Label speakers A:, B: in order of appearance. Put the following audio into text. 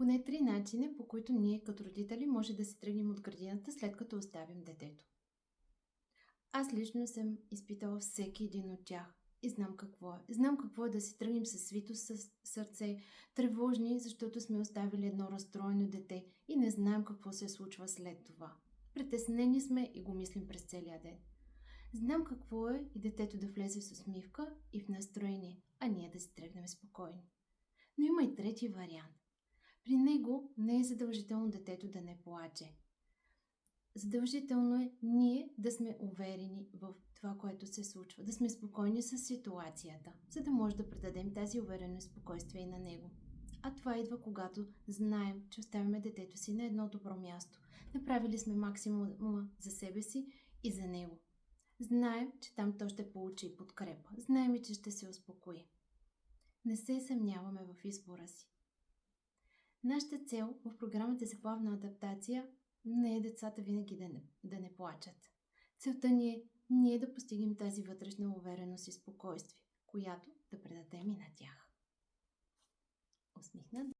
A: Поне 3 начина, по които ние като родители може да се тръгнем от градината, след като оставим детето. Аз лично съм изпитала всеки един от тях и знам какво е. Знам какво е да си тръгнем със свито сърце, тревожни, защото сме оставили едно разстроено дете и не знаем какво се случва след това. Притеснени сме и го мислим през целия ден. Знам какво е и детето да влезе с усмивка и в настроение, а ние да си тръгнем спокойни. Но има и трети вариант. При него не е задължително детето да не плаче. Задължително е ние да сме уверени в това, което се случва, да сме спокойни с ситуацията, за да може да предадем тази увереност и спокойствие и на него. А това идва, когато знаем, че оставяме детето си на едно добро място. Направили сме максимума за себе си и за него. Знаем, че там то ще получи подкрепа. Знаем, че ще се успокои. Не се съмняваме в избора си. Нашата цел в програмата за плавна адаптация не е децата винаги да не плачат. Целта ни е ние да постигнем тази вътрешна увереност и спокойствие, която да предадем и на тях. Усмихнат.